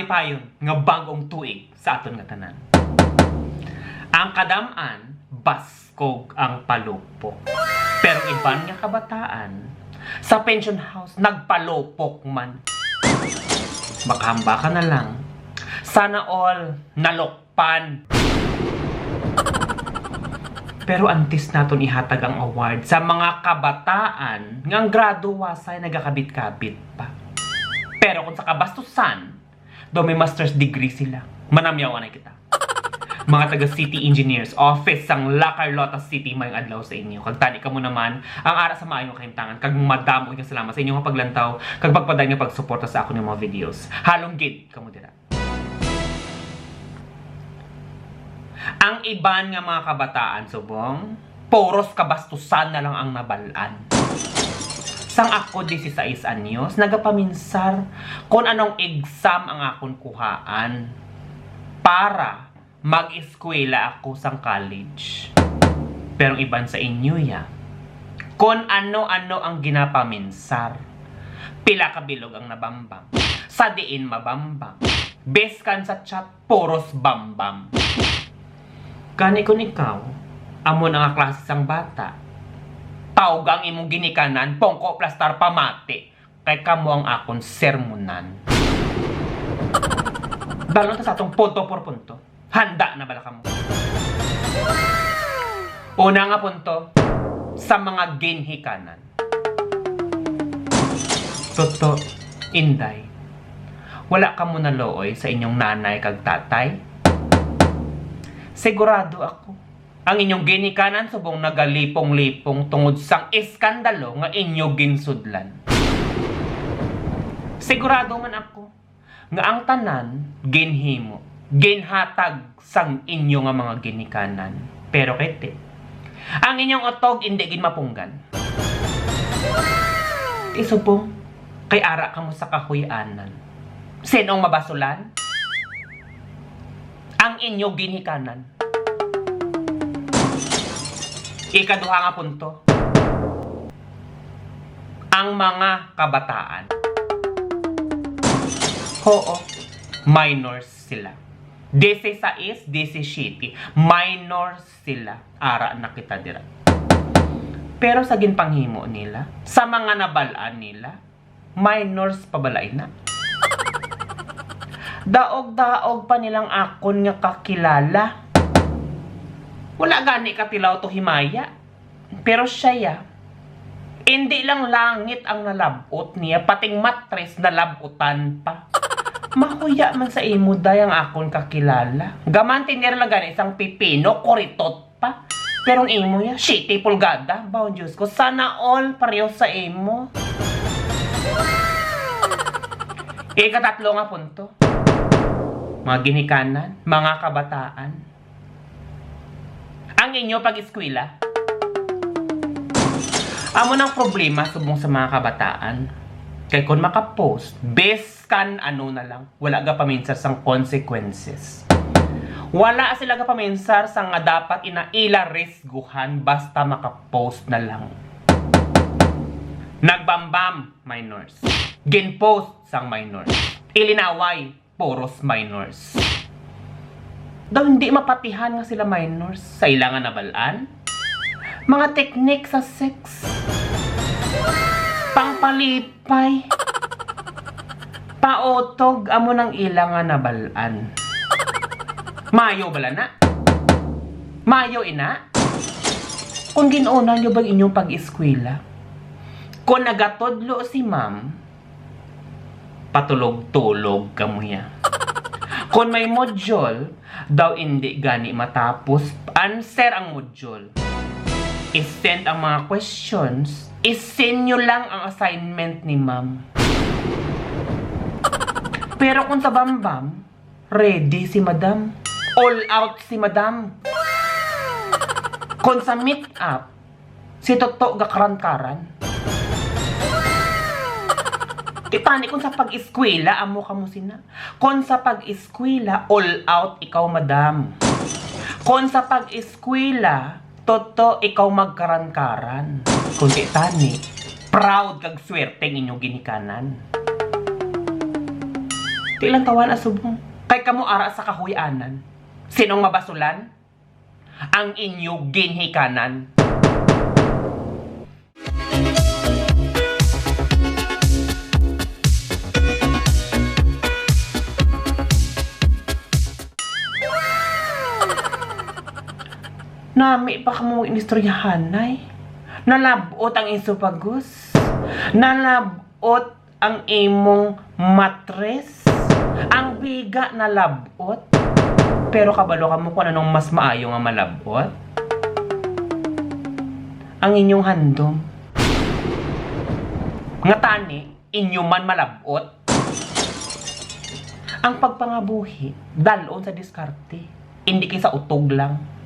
payon nga bagong tuig sa aton nga tanan. Ang kadam-an, baskog ang palupok. Pero iban nga kabataan, sa pension house, nagpalupok man. Makahamba ka na lang. Sana all nalokpan. Pero antes naton ihatag ang award sa mga kabataan ngang grado wasay nagakabit-kabit pa. Pero kung sa kabastusan, do may master's degree sila. Manamyawan na kita. Mga taga-city engineers, office sang La Carlota City may adlaw sa inyo. Kag tani ka mo naman ang ara sa maayong kahimtangan. Kag madamo nga salamat sa inyong paglantaw. Kag pagpaday nga pagsuporta sa ako ng mga videos. Halong gid kamo dira. Ang iban nga mga kabataan subong, puros kabastusan na lang ang nabalaan. Sang ako 16 anyos, nagapaminsar kung anong exam ang akong kuhaan para mag-eskwela ako sang college. Pero iban sa inyo ya, kung ano-ano ang ginapaminsar. Pila ka bilog ang nabambang, sa diin mabambang, beskan sa chat, puros bambam. Kani kung ikaw, amo na nga klase sang bata, tawag ang imong ginikanan, pongko plastar pamati, kay kamo ang akong sermonan. Dalon ta sa atong punto por punto. Handa na bala kamo? Una nga punto, sa mga ginhikanan. Toto, Inday, wala ka mo nalooy sa inyong nanay kag tatay? Sigurado ako, ang inyong ginikanan subong nagalipong-lipong tungod sang iskandalo nga inyo ginsudlan. Sigurado man ako nga ang tanan ginhimo, ginhatag sang inyo nga mga ginikanan. Pero kete, ang inyong otog hindi gin mapunggan. Isubong, kay ara ka mo sa kahuyanan. Sinong mabasulan? Ang inyo ginikanan. Ikaduha nga punto, ang mga kabataan. Oo, minors sila. 16, 17, minors sila. Ara na kita dira. Pero sa ginpanghimo nila, sa mga nabalaan nila, minors pabalay na. Daog-daog pa nilang akon nga kakilala. Wala gani katilaw to himaya. Pero siya ya, hindi lang langit ang nalabot niya, pating matres nalabutan pa. Makuya man sa imo day ang akon kakilala. Gamantin nila lang gani isang pipino, kuritot pa. Pero ang imo ya, shitty pulgada. Baon Diyos ko, sana all pareho sa imo. Ikatatlo nga punto. Mga ginikanan, mga kabataan. Ang inyo pag-eskwela. Amo ng problema subong sa mga kabataan. Kay kung makapost, best kan ano na lang, wala ga paminsar sang consequences. Wala sila ga paminsar sang nga dapat inaila risguhan basta makapost na lang. Nagbambam, minors. Ginpost sang minors. Ilinaway, puros minors. Daw hindi mapatihan nga sila minors sa ilangan na balaan. Mga teknik sa sex. Pangpalipay. Paotog amo ng ilangan na balaan. Mayo bala na? Mayo ina? Kung ginuna nyo bang inyong pag-eskwela? Kung nagatodlo si ma'am, patulog-tulog ka mo ya. Kung may module, daw hindi gani matapos, answer ang module. I-send ang mga questions, i-send nyo lang ang assignment ni ma'am. Pero kung sa bambam, ready si madam. All out si madam. Kung sa meet up, si Toto gakaran-karan. Kitani kung sa pag-eskwela, amo ka mo sina. Kung sa pag-eskwela, all out ikaw madam. Kung sa pag-eskwela, Toto ikaw magkaran-karan. Kung kitani, proud kag swerte inyong ginikanan. Di lang tawan asubong. Kay kamo ara sa kahuyanan. Sinong mabasulan? Ang inyo ginhikanan. Nami pa ka mong inistoryahan, nay. Nalabot ang insupagus. Nalabot ang imong matres. Ang biga nalabot. Pero kabalo ka mo kung anong mas maayo nga malabot. Ang inyong handom. Nga tani, inyo man malabot. Ang pagpangabuhi, dalon sa diskarte. Hindi kay sa utog lang.